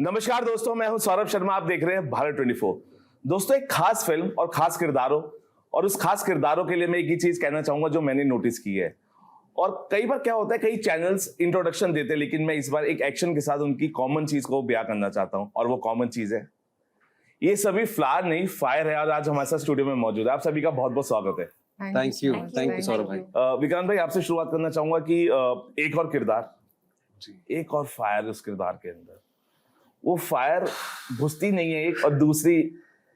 नमस्कार दोस्तों, मैं हूं सौरभ शर्मा। आप देख रहे हैं भारत 24। दोस्तों, एक खास फिल्म और खास किरदारों और उस खास किरदारों के लिए मैं एक ही चीज कहना चाहूंगा जो मैंने नोटिस की है। और कई बार क्या होता है, कई चैनल्स इंट्रोडक्शन देते हैं, लेकिन मैं इस बार एक एक्शन के साथ उनकी कॉमन चीज को बयां करना चाहता हूं। और वो कॉमन चीज है, ये सभी फ्लावर नहीं फायर है। और आज हमारे साथ स्टूडियो में मौजूद है। आप सभी का बहुत बहुत स्वागत है। थैंक यू सौरभ भाई। विक्रांत भाई, आपसे शुरुआत करना चाहूंगा कि एक और किरदार, एक और फायर उस किरदार के अंदर। वो फायर घुसती नहीं है एक, और दूसरी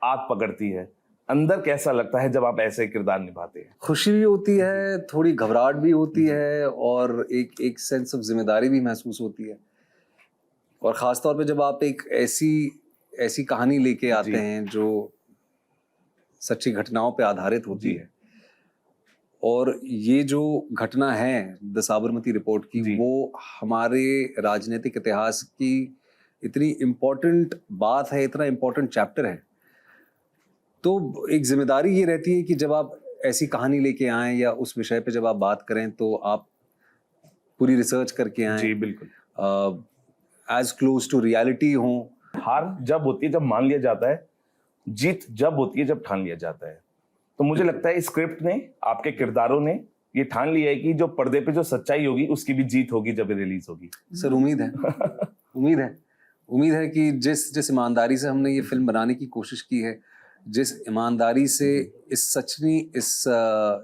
आग पकड़ती है। अंदर कैसा लगता है जब आप ऐसे किरदार निभाते हैं? खुशी भी होती है, थोड़ी घबराहट भी होती है, और एक सेंस ऑफ जिम्मेदारी भी महसूस होती है। और खास तौर पे जब आप एक ऐसी कहानी लेके आते हैं जो सच्ची घटनाओं पे आधारित होती है। और ये जो घटना है द साबरमती रिपोर्ट की, वो हमारे राजनीतिक इतिहास की इतनी इम्पोर्टेंट बात है, इतना इम्पोर्टेंट चैप्टर है। तो एक जिम्मेदारी ये रहती है कि जब आप ऐसी कहानी लेके आएं या उस विषय पे जब आप बात करें तो आप पूरी रिसर्च करके आएं। जी बिल्कुल। एज क्लोज टू रियलिटी हो। हार जब होती है जब मान लिया जाता है, जीत जब होती है जब ठान लिया जाता है। तो मुझे लगता है स्क्रिप्ट ने, आपके किरदारों ने ये ठान लिया है कि जो पर्दे पे जो सच्चाई होगी उसकी भी जीत होगी जब रिलीज होगी। सर उम्मीद है उम्मीद है कि जिस ईमानदारी से हमने ये फिल्म बनाने की कोशिश की है, जिस ईमानदारी से इस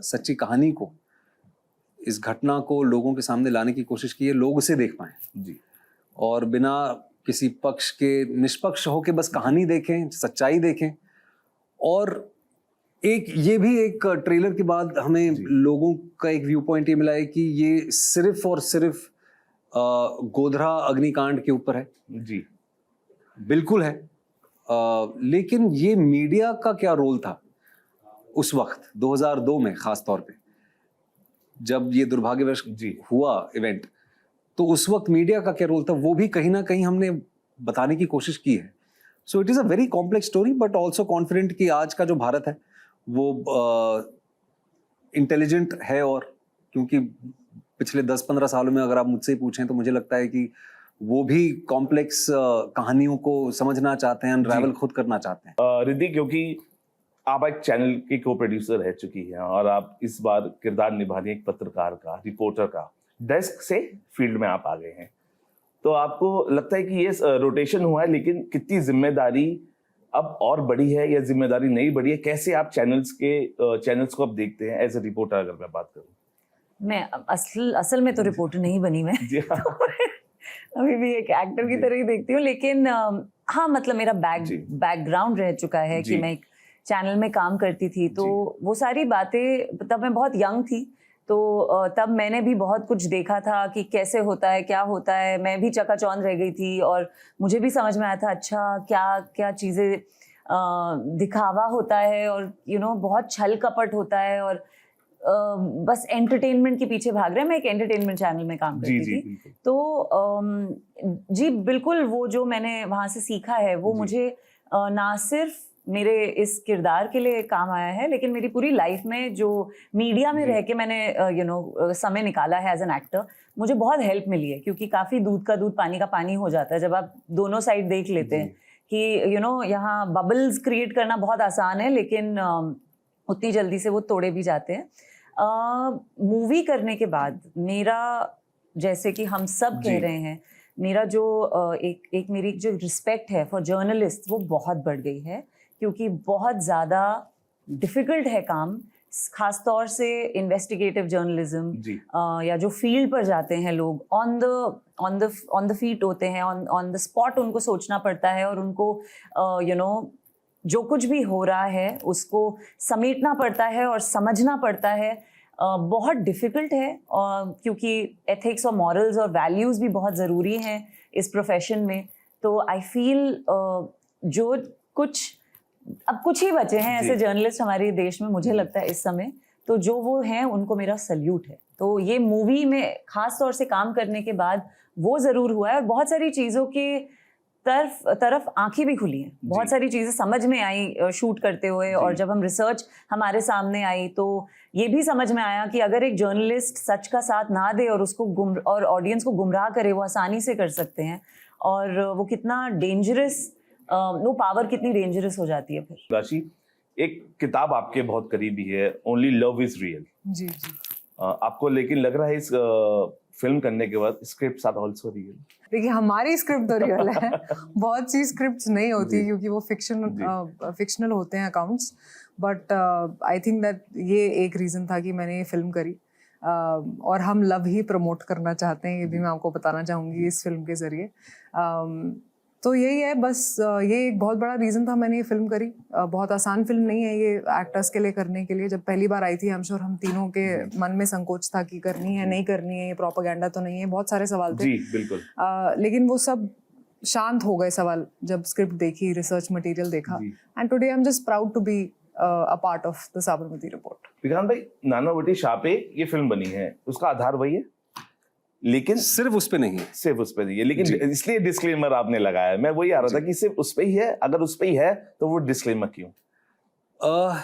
सच्ची कहानी को, इस घटना को लोगों के सामने लाने की कोशिश की है, लोग उसे देख पाए जी। और बिना किसी पक्ष के, निष्पक्ष होके बस कहानी देखें, सच्चाई देखें। और ये भी एक ट्रेलर के बाद हमें लोगों का एक व्यू पॉइंट ये मिला है कि ये सिर्फ और सिर्फ गोधरा अग्निकांड के ऊपर है। जी बिल्कुल है। लेकिन ये मीडिया का क्या रोल था उस वक्त 2002 में, खास तौर पे जब ये दुर्भाग्यवश हुआ इवेंट, तो उस वक्त मीडिया का क्या रोल था, वो भी कहीं ना कहीं हमने बताने की कोशिश की है। So it is a very complex story, but also confident कि आज का जो भारत है वो इंटेलिजेंट है। और क्योंकि पिछले 10-15 सालों में अगर आप मुझसे पूछें तो मुझे लगता है कि वो भी कॉम्प्लेक्स कहानियों को समझना चाहते हैं, अनरावल खुद करना चाहते हैं। रिद्धि, क्योंकि आप एक चैनल की को प्रोड्यूसर रह चुकी हैं और आप इस बार किरदार निभा रही हैं एक पत्रकार का, रिपोर्टर का। डेस्क से फील्ड में आप आ गए हैं, तो आपको लगता है कि ये रोटेशन हुआ है, लेकिन कितनी जिम्मेदारी अब और बढ़ी है या जिम्मेदारी नहीं बढ़ी है? कैसे आप चैनल्स को अब देखते हैं एज ए रिपोर्टर? अगर मैं बात करूं, मैं असल में तो रिपोर्टर नहीं बनी मैं। अभी भी एक एक्टर की तरह ही देखती हूँ। लेकिन हाँ, मतलब मेरा बैकग्राउंड रह चुका है कि मैं एक चैनल में काम करती थी, तो वो सारी बातें, तब मैं बहुत यंग थी, तो तब मैंने भी बहुत कुछ देखा था कि कैसे होता है, क्या होता है। मैं भी चकाचौंध रह गई थी और मुझे भी समझ में आया था, अच्छा क्या क्या चीज़ें दिखावा होता है और बहुत छल कपट होता है और बस एंटरटेनमेंट के पीछे भाग रहे हैं। मैं एक एंटरटेनमेंट चैनल में काम करती थी, तो जी बिल्कुल, वो जो मैंने वहाँ से सीखा है वो मुझे ना सिर्फ मेरे इस किरदार के लिए काम आया है, लेकिन मेरी पूरी लाइफ में जो मीडिया में रह के मैंने समय निकाला है एज एन एक्टर, मुझे बहुत हेल्प मिली है। क्योंकि काफ़ी दूध का दूध पानी का पानी हो जाता है जब आप दोनों साइड देख लेते हैं कि यहाँ बबल्स क्रिएट करना बहुत आसान है, लेकिन उतनी जल्दी से वो तोड़े भी जाते हैं। मूवी करने के बाद मेरा, जैसे कि हम सब कह रहे हैं, मेरा जो मेरी जो रिस्पेक्ट है फॉर जर्नलिस्ट वो बहुत बढ़ गई है। क्योंकि बहुत ज़्यादा डिफ़िकल्ट है काम, खास तौर से इन्वेस्टिगेटिव जर्नलिज्म, या जो फील्ड पर जाते हैं लोग, ऑन द फीट होते हैं, ऑन द स्पॉट उनको सोचना पड़ता है और उनको जो कुछ भी हो रहा है उसको समेटना पड़ता है और समझना पड़ता है। बहुत डिफ़िकल्ट है, क्योंकि एथिक्स और मॉरल्स और वैल्यूज़ भी बहुत ज़रूरी हैं इस प्रोफेशन में। तो आई फील जो अब कुछ ही बचे हैं ऐसे जर्नलिस्ट हमारे देश में, मुझे लगता है इस समय, तो जो वो हैं उनको मेरा सल्यूट है। तो ये मूवी में खास तौर से काम करने के बाद वो ज़रूर हुआ है, और बहुत सारी चीज़ों के तरफ आंखें भी खुली हैं। बहुत सारी चीज़ें समझ में आई शूट करते हुए, और जब हम रिसर्च हमारे सामने आई तो ये भी समझ में आया कि अगर एक जर्नलिस्ट सच का साथ ना दे और उसको और ऑडियंस को गुमराह करे, वो आसानी से कर सकते हैं। और वो कितना डेंजरस, वो पावर कितनी डेंजरस हो जाती है फिर। राशि, एक किताब आपके बहुत करीबी है, ओनली लव इज रियल। जी जी। आपको लेकिन लग रहा है इस फिल्म करने के बाद स्क्रिप्ट्स आर आल्सो रियल? देखिए हमारी स्क्रिप्ट तो रियल है, बहुत सी स्क्रिप्ट्स नहीं होती क्योंकि वो फिक्शनल होते हैं accounts, but I think that ये एक रीज़न था कि मैंने ये फिल्म करी, और हम लव ही प्रमोट करना चाहते हैं, ये भी मैं आपको बताना चाहूँगी इस फिल्म के ज़रिए। तो यही है बस, ये एक बहुत बड़ा रीज़न था मैंने ये फिल्म करी। बहुत आसान फिल्म नहीं है ये एक्टर्स के लिए करने के लिए। जब पहली बार आई थी आई एम श्योर हम तीनों के मन में संकोच था कि करनी है नहीं करनी है, ये प्रोपेगेंडा तो नहीं है, बहुत सारे सवाल थे। जी बिल्कुल। लेकिन वो सब शांत हो गए सवाल जब स्क्रिप्ट देखी, रिसर्च मटेरियल देखा, and today I am just proud to be a part of the Sabarmati report. Vikrant भाई, नानावटी शाह पे ये फिल्म बनी है, उसका आधार वही है, लेकिन सिर्फ उस पे नहीं है। सिर्फ उस पे नहीं है, लेकिन इसलिए डिस्क्लेमर आपने लगाया। मैं वही आ रहा था कि सिर्फ उस पे ही है, अगर उस पे ही है तो वो डिस्क्लेमर क्यों?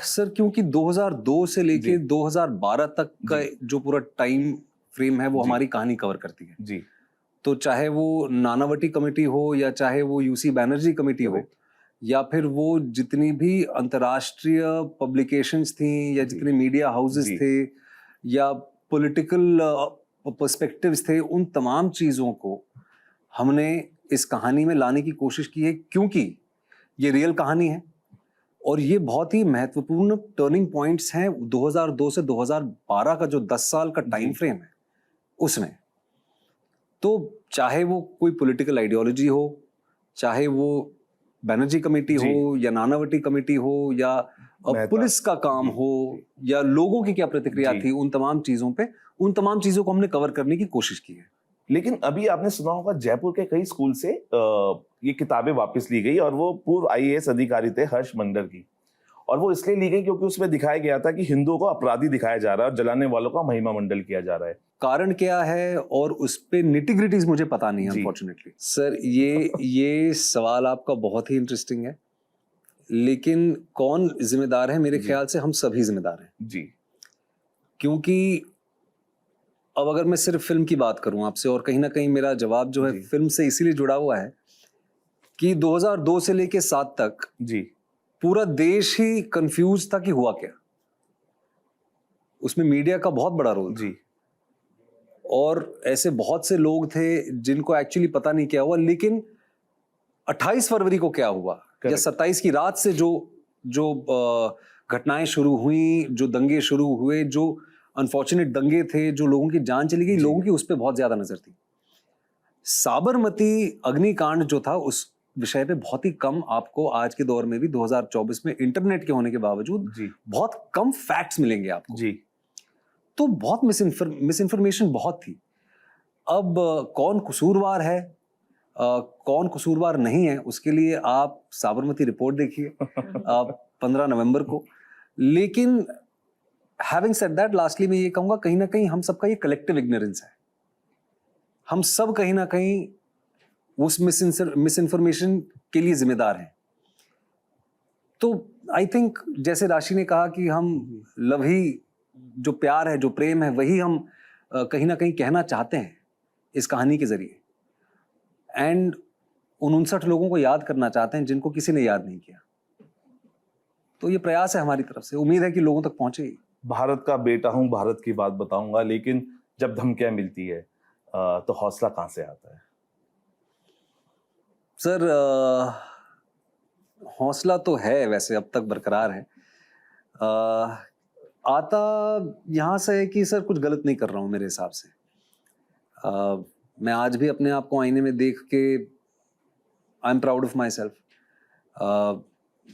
सर क्योंकि 2002 से लेके 2012 तक का जो पूरा टाइम फ्रेम है वो हमारी कहानी कवर करती है जी। तो चाहे वो नानावटी कमेटी हो या चाहे वो यूसी बैनर्जी कमेटी हो या फिर वो जितनी भी अंतर्राष्ट्रीय पब्लिकेशंस थी या जितने मीडिया हाउसेस थे या पॉलिटिकल पर्सपेक्टिव्स थे, उन तमाम चीज़ों को हमने इस कहानी में लाने की कोशिश की है क्योंकि ये रियल कहानी है और ये बहुत ही महत्वपूर्ण टर्निंग पॉइंट्स हैं 2002 से 2012 का जो 10 साल का टाइम फ्रेम है उसमें। तो चाहे वो कोई पॉलिटिकल आइडियोलॉजी हो, चाहे वो बैनर्जी कमेटी हो या नानावटी कमेटी हो या पुलिस का काम हो या लोगों की क्या प्रतिक्रिया थी, उन तमाम चीजों पे, उन तमाम चीजों को हमने कवर करने की कोशिश की है। लेकिन अभी आपने सुना होगा जयपुर के कई स्कूल से ये किताबें वापस ली गई और वो पूर्व आईएएस अधिकारी थे हर्ष मंडर की, और वो इसलिए ली गई क्योंकि उसमें दिखाया गया था कि हिंदुओं को अपराधी दिखाया जा रहा है और जलाने वालों का महिमा मंडल किया जा रहा है। कारण क्या है और उस पे निटिग्रिटीज मुझे पता नहीं है अनफॉर्चुनेटली। सर ये सवाल आपका बहुत ही इंटरेस्टिंग है, लेकिन कौन जिम्मेदार है? मेरे ख्याल से हम सभी जिम्मेदार हैं जी। क्योंकि अब अगर मैं सिर्फ फिल्म की बात करूं आपसे, और कहीं ना कहीं मेरा जवाब जो है फिल्म से इसीलिए जुड़ा हुआ है कि 2002 से लेके 7 तक जी पूरा देश ही कंफ्यूज था कि हुआ क्या। उसमें मीडिया का बहुत बड़ा रोल जी, और ऐसे बहुत से लोग थे जिनको एक्चुअली पता नहीं क्या हुआ, लेकिन 28 फरवरी को क्या हुआ या 27 की रात से जो घटनाएं शुरू हुई, जो दंगे शुरू हुए, जो अनफॉर्चुनेट दंगे थे, जो लोगों की जान चली गई, लोगों की उस पर बहुत ज्यादा नजर थी। साबरमती अग्निकांड जो था उस विषय पे बहुत ही कम, आपको आज के दौर में भी 2024 में इंटरनेट के होने के बावजूद बहुत कम फैक्ट्स मिलेंगे आपको जी। तो बहुत मिसइंफॉर्मेशन बहुत थी। अब कौन कसूरवार है, कौन कसूरवार नहीं है, उसके लिए आप साबरमती रिपोर्ट देखिए 15 नवंबर को। लेकिन हैविंग सेड दैट, लास्टली मैं ये कहूंगा कहीं ना कहीं हम सबका ये कलेक्टिव इग्नोरेंस है। हम सब कहीं ना कहीं उस मिसइंफॉर्मेशन के लिए जिम्मेदार हैं। तो आई थिंक जैसे राशि ने कहा कि हम लव ही, जो प्यार है, जो प्रेम है, वही हम कहीं ना कहीं कहना चाहते हैं इस कहानी के जरिए, एंड 59 लोगों को याद करना चाहते हैं जिनको किसी ने याद नहीं किया। तो ये प्रयास है हमारी तरफ से, उम्मीद है कि लोगों तक पहुंचे। भारत का बेटा हूं, भारत की बात बताऊंगा, लेकिन जब धमकियां मिलती है तो हौसला कहां से आता है? सर हौसला तो है, वैसे अब तक बरकरार है। आता यहाँ से है कि सर कुछ गलत नहीं कर रहा हूँ मेरे हिसाब से। मैं आज भी अपने आप को आईने में देख के I am proud of my self.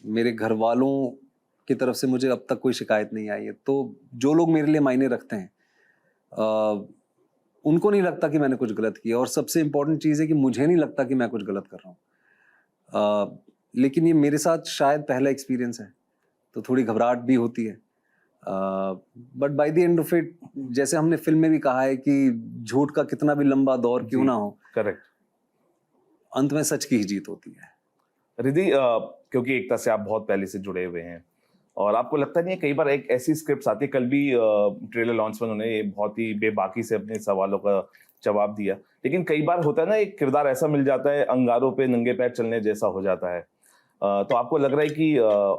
मेरे घर वालों की तरफ से मुझे अब तक कोई शिकायत नहीं आई है। तो जो लोग मेरे लिए मायने रखते हैं उनको नहीं लगता कि मैंने कुछ गलत किया, और सबसे इम्पोर्टेंट चीज़ है कि मुझे नहीं लगता कि मैं कुछ गलत कर रहा हूँ। लेकिन ये मेरे साथ शायद पहला एक्सपीरियंस है, तो थोड़ी घबराहट भी होती है। But by the end of it, जैसे हमने फिल्म में भी कहा है कि झूठ का कितना भी लंबा दौर क्यों ना हो, करेक्ट, अंत में सच की ही जीत होती है। रिद्धि, क्योंकि एकता से आप बहुत पहले से जुड़े हुए हैं और आपको लगता नहीं है कई बार एक ऐसी स्क्रिप्ट आती है, कल भी ट्रेलर लॉन्च में उन्होंने बहुत ही बेबाकी से अपने सवालों का जवाब दिया, लेकिन कई बार होता है ना एक किरदार ऐसा मिल जाता है अंगारों पे नंगे पैर चलने जैसा हो जाता है। तो आपको लग रहा है कि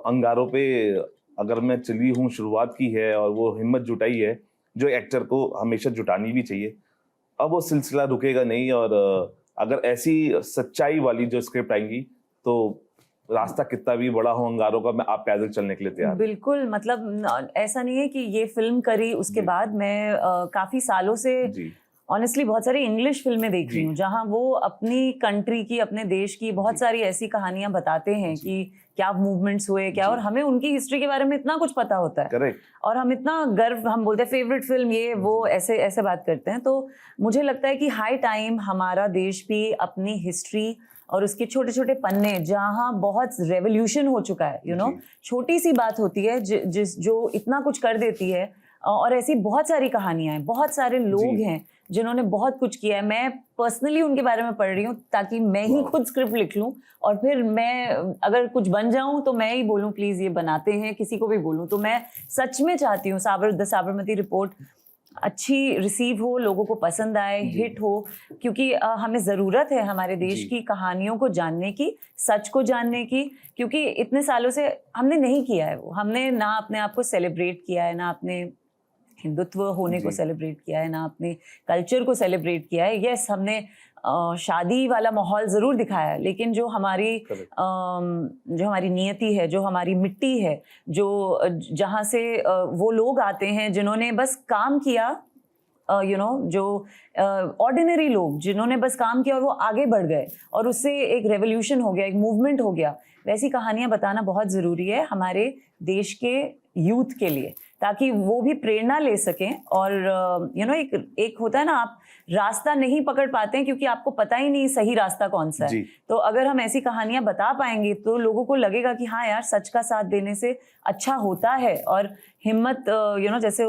अंगारों पे अगर मैं चली हूँ, शुरुआत की है और वो हिम्मत जुटाई है जो एक्टर को हमेशा जुटानी भी चाहिए, अब वो सिलसिला रुकेगा नहीं, और अगर ऐसी सच्चाई वाली जो स्क्रिप्ट आएंगी तो रास्ता कितना भी बड़ा हो अंगारों का, मैं आप पैदल चलने के लिए तैयार। बिल्कुल, मतलब ऐसा नहीं है कि ये फिल्म करी उसके बाद मैं काफी सालों से ऑनेस्टली बहुत सारी इंग्लिश फिल्में देख रही हूँ जहाँ वो अपनी कंट्री की, अपने देश की बहुत सारी ऐसी कहानियां बताते हैं कि क्या मूवमेंट्स हुए क्या, और हमें उनकी हिस्ट्री के बारे में इतना कुछ पता होता है। करेक्ट। और हम इतना गर्व, हम बोलते हैं फेवरेट फिल्म ये वो, ऐसे ऐसे बात करते हैं। तो मुझे लगता है कि हाई टाइम हमारा देश भी अपनी हिस्ट्री और उसके छोटे छोटे पन्ने जहाँ बहुत रेवोल्यूशन हो चुका है, यू नो, छोटी सी बात होती है जिस जो इतना कुछ कर देती है। और ऐसी बहुत सारी कहानियां हैं, बहुत सारे लोग हैं जिन्होंने बहुत कुछ किया है। मैं पर्सनली उनके बारे में पढ़ रही हूँ ताकि मैं ही खुद स्क्रिप्ट लिख लूँ, और फिर मैं अगर कुछ बन जाऊं तो मैं ही बोलूं प्लीज ये बनाते हैं, किसी को भी बोलूं। तो मैं सच में चाहती हूँ द साबरमती रिपोर्ट अच्छी रिसीव हो, लोगों को पसंद आए, हिट हो, क्योंकि हमें ज़रूरत है हमारे देश की कहानियों को जानने की, सच को जानने की, क्योंकि इतने सालों से हमने नहीं किया है वो। हमने ना अपने आप को सेलिब्रेट किया है, ना अपने हिंदुत्व होने को सेलिब्रेट किया है, ना अपने कल्चर को सेलिब्रेट किया है। यस, हमने शादी वाला माहौल ज़रूर दिखाया है, लेकिन जो हमारी नियति है, जो हमारी मिट्टी है, जो जहाँ से वो लोग आते हैं जिन्होंने बस काम किया, यू नो, जो ऑर्डिनरी लोग जिन्होंने बस काम किया और वो आगे बढ़ गए और उससे एक रेवोल्यूशन हो गया, एक मूवमेंट हो गया, वैसी कहानियां बताना बहुत ज़रूरी है हमारे देश के यूथ के लिए, ताकि वो भी प्रेरणा ले सकें। और यू नो, एक होता है ना, आप रास्ता नहीं पकड़ पाते हैं क्योंकि आपको पता ही नहीं सही रास्ता कौन सा है। तो अगर हम ऐसी कहानियां बता पाएंगे तो लोगों को लगेगा कि हाँ यार, सच का साथ देने से अच्छा होता है। और हिम्मत, यू नो, जैसे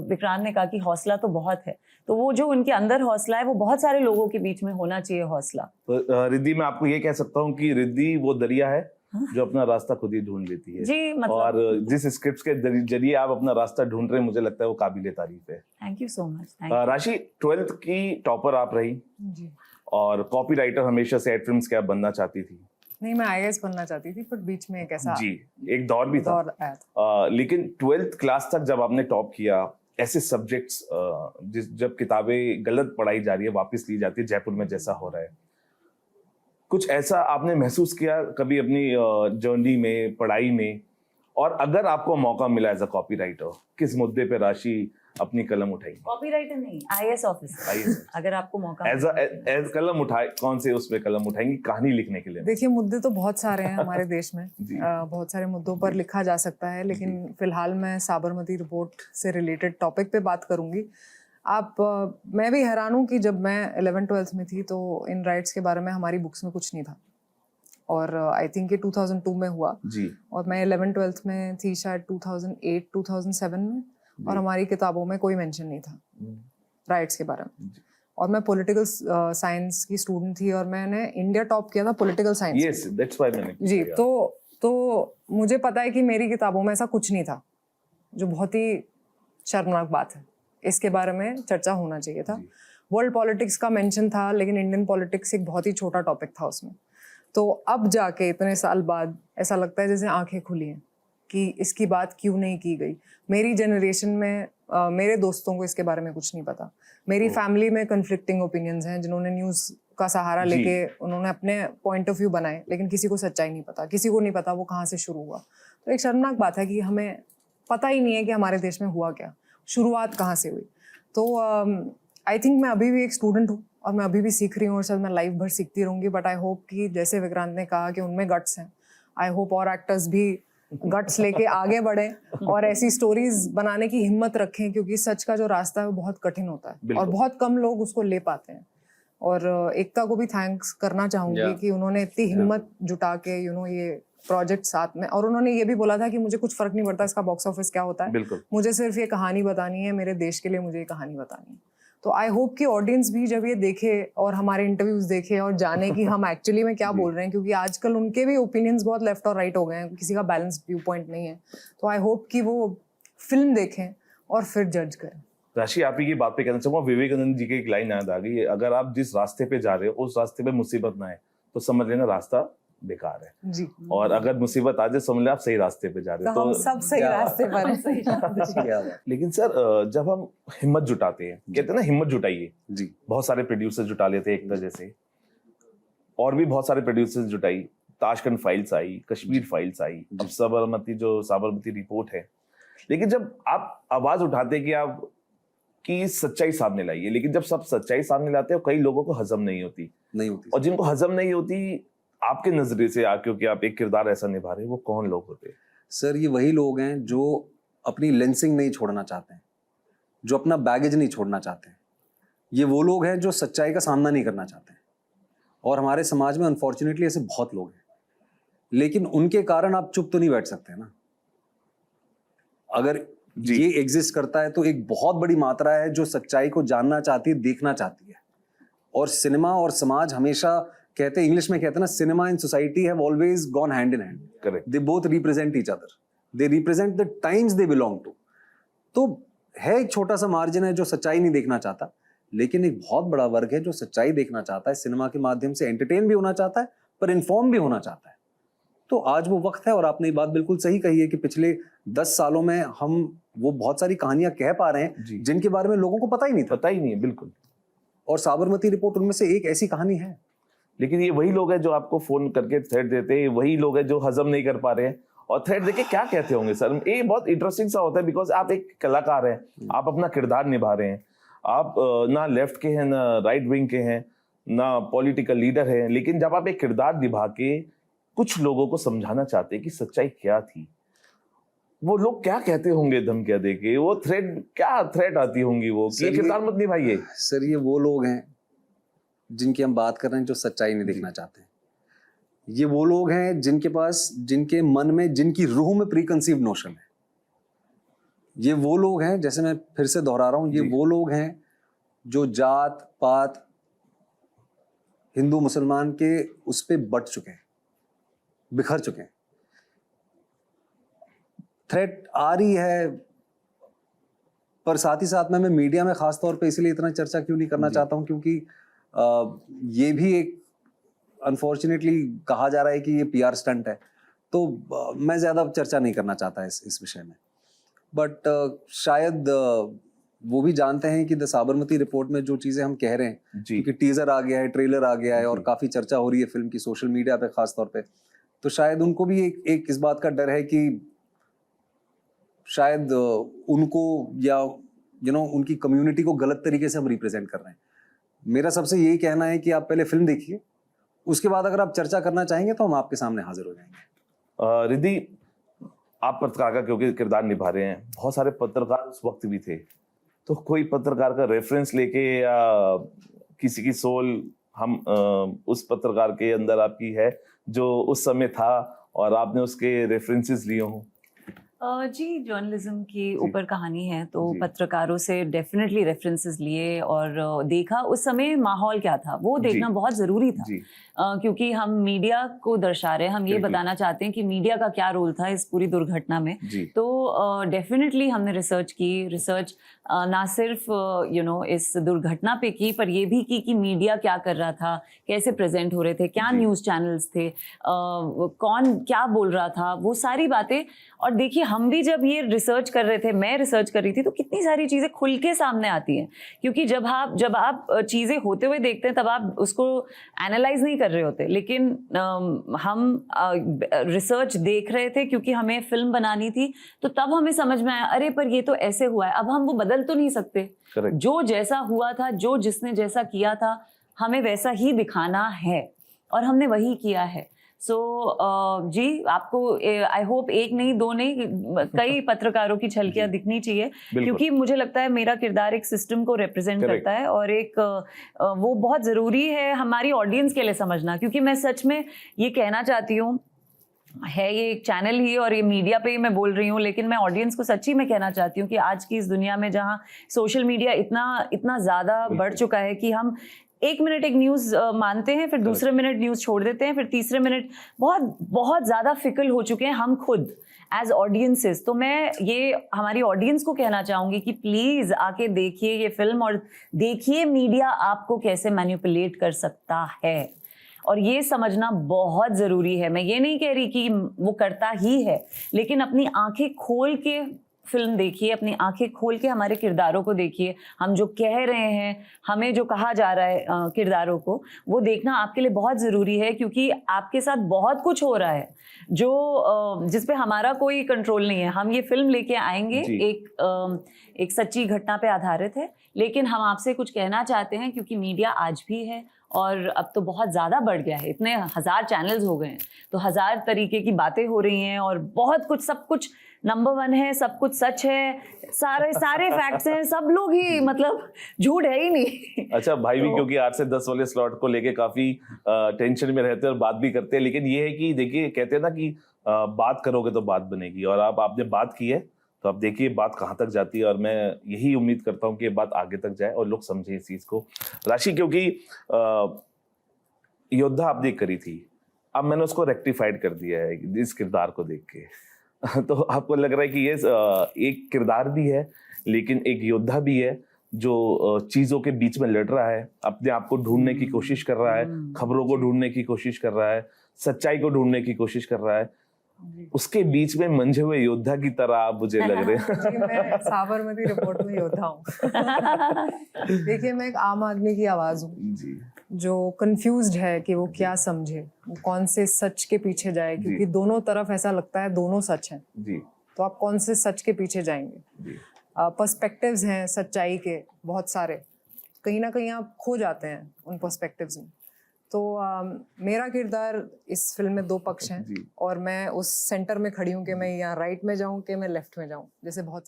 विक्रांत ने कहा कि हौसला तो बहुत है, तो वो जो उनके अंदर हौसला है वो बहुत सारे लोगों के बीच में होना चाहिए हौसला। तो रिद्धि, मैं आपको ये कह सकता हूँ कि रिद्धि वो दरिया है जो अपना रास्ता खुद ही ढूंढ लेती है। जी, मतलब और जिस स्क्रिप्ट के जरिए आप अपना रास्ता ढूंढ रहे हैं, मुझे लगता है वो काबिले तारीफ है। Thank you so much. राशि, 12th की टॉपर आप रही जी। और कॉपी राइटर हमेशा से एड फिल्म्स के आप बनना चाहती थी। नहीं, मैं IAS बनना चाहती थी, बट बीच में एक ऐसा एक दौर भी था। लेकिन 12th क्लास तक जब आपने टॉप किया, ऐसे सब्जेक्ट्स जब किताबें गलत पढ़ाई जा रही है, वापस ली जाती है, जयपुर में जैसा हो रहा है, कुछ ऐसा आपने महसूस किया कभी अपनी जर्नी में, पढ़ाई में? और अगर आपको मौका मिला एज अ कॉपी राइटर, किस मुद्दे पे राशि अपनी कलम उठाएंगी? कॉपी राइटर नहीं, IAS ऑफिसर। अगर आपको मौका एज कलम उठाए, कौन से उस पे कलम उठाएंगी कहानी लिखने के लिए? देखिए, मुद्दे तो बहुत सारे हैं हमारे देश में। बहुत सारे मुद्दों पर लिखा जा सकता है, लेकिन फिलहाल मैं साबरमती रिपोर्ट से रिलेटेड टॉपिक पे बात करूंगी। मैं भी हैरान हूँ कि जब मैं 11th-12th में थी तो इन राइट्स के बारे में हमारी बुक्स में कुछ नहीं था, और आई थिंक ये 2002 में हुआ जी। और मैं 11th-12th में थी शायद 2008-2007 में, और हमारी किताबों में कोई मेंशन नहीं था राइट्स के बारे में। और मैं पॉलिटिकल साइंस की स्टूडेंट थी और मैंने इंडिया टॉप किया था political science. Yes, that's why मैंने जी। तो मुझे पता है कि मेरी किताबों में ऐसा कुछ नहीं था, जो बहुत ही शर्मनाक बात है। इसके बारे में चर्चा होना चाहिए था। वर्ल्ड पॉलिटिक्स का मेंशन था, लेकिन इंडियन पॉलिटिक्स एक बहुत ही छोटा टॉपिक था उसमें। तो अब जाके इतने साल बाद ऐसा लगता है जैसे आंखें खुली हैं कि इसकी बात क्यों नहीं की गई। मेरी जनरेशन में मेरे दोस्तों को इसके बारे में कुछ नहीं पता। मेरी फैमिली में कन्फ्लिक्टिंग ओपिनियंस हैं, जिन्होंने न्यूज़ का सहारा लेके उन्होंने अपने पॉइंट ऑफ व्यू बनाए, लेकिन किसी को सच्चाई नहीं पता, किसी को नहीं पता वो कहाँ से शुरू हुआ। तो एक शर्मनाक बात है कि हमें पता ही नहीं है कि हमारे देश में हुआ क्या, शुरुआत कहाँ से हुई। तो आई थिंक मैं अभी भी एक स्टूडेंट हूँ और मैं अभी भी सीख रही हूँ, और शायद मैं लाइफ भर सीखती रहूँगी। बट आई होप कि जैसे विक्रांत ने कहा कि उनमें गट्स हैं, आई होप और एक्टर्स भी गट्स लेके आगे बढ़ें और ऐसी स्टोरीज बनाने की हिम्मत रखें, क्योंकि सच का जो रास्ता है वो बहुत कठिन होता है और बहुत कम लोग उसको ले पाते हैं। और एकता को भी थैंक्स करना चाहूँगी कि उन्होंने इतनी हिम्मत जुटा के यू नो ये प्रोजेक्ट साथ में, और उन्होंने ये भी बोला था कि मुझे कुछ फर्क नहीं पड़ता इसका बॉक्स ऑफिस क्या होता है, मुझे सिर्फ ये कहानी बतानी है, मेरे देश के लिए मुझे ये कहानी बतानी है। तो आई होप कि ऑडियंस भी जब ये देखे और हमारे इंटरव्यूज देखे और जाने कि हम एक्चुअली में क्या बोल रहे हैं, क्योंकि आजकल उनके भी ओपिनियंस बहुत लेफ्ट और राइट हो गए हैं, किसी का बैलेंस व्यू पॉइंट नहीं है। तो आई होप कि वो फिल्म देखें और फिर जज करें। राशि, आप ही की बात पे कहना चाहूंगा, विवेकानंद जी की एक लाइन याद आ गई, अगर आप जिस रास्ते पे जा रहे हो उस रास्ते पे मुसीबत ना आए तो समझ लेना रास्ता बेकार है, जी। और अगर मुसीबत आ जाए समझ लें आप सही रास्ते पे जा रहे तो हो। हम सब सही रास्ते पर हैं। क्या बात। लेकिन सर जब हम हिम्मत जुटाते हैं, कहते हैं ना हिम्मत जुटाइए, जी बहुत सारे प्रोड्यूसर जुटा लेते हैं एक तरह से, और भी बहुत सारे प्रोड्यूसर्स जुटाई, ताशकंद फाइल्स आई, कश्मीर फाइल्स आई, अब साबरमती रिपोर्ट है। लेकिन जब आप आवाज उठाते हैं कि आप की सच्चाई सामने लाइए, लेकिन जब सब सच्चाई सामने लाते हैं कई लोगों को हजम नहीं होती, और जिनको हजम नहीं होती आपके नजरिए से, क्योंकि आप एक किरदार ऐसा निभा रहे हैं, वो कौन लोग होते हैं? सर ये वही लोग हैं जो अपनी लेंसिंग नहीं छोड़ना चाहते हैं, जो अपना बैगेज नहीं छोड़ना चाहते हैं। ये वो लोग हैं जो सच्चाई का सामना नहीं करना चाहते हैं, और हमारे समाज में अनफॉर्चुनेटली ऐसे बहुत लोग हैं। लेकिन उनके कारण आप चुप तो नहीं बैठ सकते ना। अगर ये एग्जिस्ट करता है तो एक बहुत बड़ी मात्रा है जो सच्चाई को जानना चाहती है, देखना चाहती है। और सिनेमा और समाज हमेशा कहते हैं, इंग्लिश में कहते हैं ना, cinema and society have always gone hand in hand. Correct. They both represent each other, they represent the times they belong to. तो है एक छोटा सा मार्जिन है जो सच्चाई नहीं देखना चाहता, लेकिन एक बहुत बड़ा वर्ग है जो सच्चाई देखना चाहता है, सिनेमा के माध्यम से एंटरटेन भी होना चाहता है, पर इन्फॉर्म भी होना चाहता है। तो आज वो वक्त है, और आपने ये बात बिल्कुल सही कही है कि पिछले 10 सालों में हम वो बहुत सारी कहानियां कह पा रहे हैं जिनके बारे में लोगों को पता ही नहीं था। पता ही नहीं है, बिल्कुल। और साबरमती रिपोर्ट उनमें से एक ऐसी कहानी है। लेकिन ये वही लोग हैं जो आपको फोन करके थ्रेड देते हैं, वही लोग हैं जो हजम नहीं कर पा रहे हैं, और थ्रेड देके क्या कहते होंगे सर? ये बहुत इंटरेस्टिंग सा होता है, बिकॉज आप एक कलाकार हैं, आप अपना किरदार निभा रहे हैं, आप ना लेफ्ट के हैं ना राइट विंग के हैं ना पॉलिटिकल लीडर हैं, लेकिन जब आप एक किरदार निभा के कुछ लोगों को समझाना चाहते हैं कि सच्चाई क्या थी, वो लोग क्या कहते होंगे धमकियां देके, वो थ्रेट आती होंगी वो कि किरदार मत निभाइए। सर ये वो लोग हैं जिनकी हम बात कर रहे हैं जो सच्चाई नहीं देखना चाहते हैं। ये वो लोग हैं जिनके पास, जिनके मन में, जिनकी रूह में प्री कंसीव नोशन है। ये वो लोग हैं, जैसे मैं फिर से दोहरा रहा हूं, ये वो लोग हैं जो जात पात हिंदू मुसलमान के उस पे बट चुके हैं, बिखर चुके हैं। थ्रेट आ रही है, पर साथ ही साथ में मैं मीडिया में खास तौर पे इसलिए इतना चर्चा क्यों नहीं करना चाहता हूं, क्योंकि ये भी एक अनफॉर्चुनेटली कहा जा रहा है कि ये पीआर स्टंट है, तो मैं ज्यादा चर्चा नहीं करना चाहता इस विषय में। बट शायद वो भी जानते हैं कि द साबरमती रिपोर्ट में जो चीजें हम कह रहे हैं, क्योंकि टीजर आ गया है, ट्रेलर आ गया है, और काफी चर्चा हो रही है फिल्म की सोशल मीडिया पे खास तौर पे, तो शायद उनको भी एक इस बात का डर है कि शायद उनको या उनकी कम्युनिटी को गलत तरीके से हम रिप्रेजेंट कर रहे हैं। मेरा सबसे यही कहना है कि आप पहले फिल्म देखिए, उसके बाद अगर आप चर्चा करना चाहेंगे तो हम आपके सामने हाजिर हो जाएंगे। रिद्धि, आप पत्रकार का क्योंकि किरदार निभा रहे हैं, बहुत सारे पत्रकार उस वक्त भी थे, तो कोई पत्रकार का रेफरेंस लेके या किसी की सोल हम उस पत्रकार के अंदर आपकी है जो उस समय था और आपने उसके रेफरेंसेस लिए हों? जी, जर्नलिज्म के ऊपर कहानी है, तो पत्रकारों से डेफिनेटली रेफरेंसेस लिए और देखा उस समय माहौल क्या था, वो देखना बहुत ज़रूरी था। क्योंकि हम मीडिया को दर्शा रहे हैं, हम ये बताना चाहते हैं कि मीडिया का क्या रोल था इस पूरी दुर्घटना में। तो डेफिनेटली हमने रिसर्च ना सिर्फ इस दुर्घटना पे की, पर ये भी की कि मीडिया क्या कर रहा था, कैसे प्रेजेंट हो रहे थे, क्या न्यूज़ चैनल्स थे, कौन क्या बोल रहा था, वो सारी बातें। और देखिए, हम भी जब ये रिसर्च कर रहे थे, मैं रिसर्च कर रही थी, तो कितनी सारी चीज़ें खुल के सामने आती हैं, क्योंकि जब आप चीज़ें होते हुए देखते हैं तब आप उसको एनालाइज नहीं कर रहे होते। लेकिन हम रिसर्च देख रहे थे क्योंकि हमें फिल्म बनानी थी, तो तब हमें समझ में आया, अरे पर ये तो ऐसे हुआ है, अब हम वो बदल तो नहीं सकते। जो जैसा हुआ था, जिसने जैसा किया था, हमें वैसा ही दिखाना है, और हमने वही किया है। जी, आपको आई होप एक नहीं, दो नहीं, कई पत्रकारों की झलकियां दिखनी चाहिए, क्योंकि मुझे लगता है मेरा किरदार एक सिस्टम को रिप्रेजेंट करता है, और एक वो बहुत ज़रूरी है हमारी ऑडियंस के लिए समझना। क्योंकि मैं सच में ये कहना चाहती हूँ, है ये एक चैनल ही और ये मीडिया पे ही मैं बोल रही हूँ, लेकिन मैं ऑडियंस को सच्ची में कहना चाहती हूँ कि आज की इस दुनिया में जहाँ सोशल मीडिया इतना ज़्यादा बढ़ चुका है कि हम एक मिनट एक न्यूज मानते हैं, फिर दूसरे मिनट न्यूज छोड़ देते हैं, फिर तीसरे मिनट बहुत बहुत ज्यादा फिकल हो चुके हैं हम खुद एज ऑडियंसेस। तो मैं ये हमारी ऑडियंस को कहना चाहूंगी कि प्लीज आके देखिए ये फिल्म और देखिए मीडिया आपको कैसे मैनिपुलेट कर सकता है, और ये समझना बहुत जरूरी है। मैं ये नहीं कह रही कि वो करता ही है, लेकिन अपनी आंखें खोल के फिल्म देखिए, अपनी आंखें खोल के हमारे किरदारों को देखिए, हम जो कह रहे हैं, हमें जो कहा जा रहा है किरदारों को, वो देखना आपके लिए बहुत ज़रूरी है, क्योंकि आपके साथ बहुत कुछ हो रहा है जो जिस पे हमारा कोई कंट्रोल नहीं है। हम ये फिल्म लेके आएंगे, एक सच्ची घटना पे आधारित है, लेकिन हम आपसे कुछ कहना चाहते हैं, क्योंकि मीडिया आज भी है और अब तो बहुत ज़्यादा बढ़ गया है, इतने 1000 चैनल्स हो गए हैं, तो 1000 तरीके की बातें हो रही हैं और बहुत कुछ, सब कुछ नंबर 1 है, सब कुछ सच है, सारे फैक्ट्स हैं, सब लोग ही मतलब झूठ है ही नहीं। अच्छा, भाई भी क्योंकि 8 से 10 वाले स्लॉट को लेके काफी टेंशन में रहते हैं और बात भी करते हैं, लेकिन ये है कि देखिए कहते हैं ना कि बात करोगे तो बात बनेगी, और आपने बात की है तो अब देखिए बात कहाँ तक जाती है, और मैं यही उम्मीद करता हूँ कि ये बात आगे तक जाए और लोग समझें इस चीज को। राशि, क्योंकि योद्धा आपने करी थी, अब मैंने उसको रेक्टिफाइड कर दिया है इस किरदार को देख के तो आपको लग रहा है कि ये एक किरदार भी है, लेकिन एक योद्धा भी है जो चीजों के बीच में लड़ रहा है, अपने आप को ढूंढने की कोशिश कर रहा है, खबरों को ढूंढने की कोशिश कर रहा है, सच्चाई को ढूंढने की कोशिश कर रहा है। उसके बीच में मंझे हुए योद्धा की तरह आप मुझे लग रहे हैं। जी, मैं साबरमती रिपोर्ट में योद्धा हूँ। देखिए, मैं एक आम आदमी की आवाज हूँ जो कंफ्यूज्ड है कि वो क्या समझे, वो कौन से सच के पीछे जाए, क्योंकि दोनों तरफ ऐसा लगता है दोनों सच हैं। तो आप कौन से सच के पीछे जाएंगे? पर्सपेक्टिव्स हैं सच्चाई के बहुत सारे, कहीं ना कहीं आप खो जाते हैं उन पर्सपेक्टिव्स में। तो मेरा किरदार इस फिल्म में 2 पक्ष हैं, और मैं उस सेंटर में खड़ी हूँ कि मैं यहाँ राइट में जाऊँ कि मैं लेफ्ट में जाऊँ, जैसे बहुत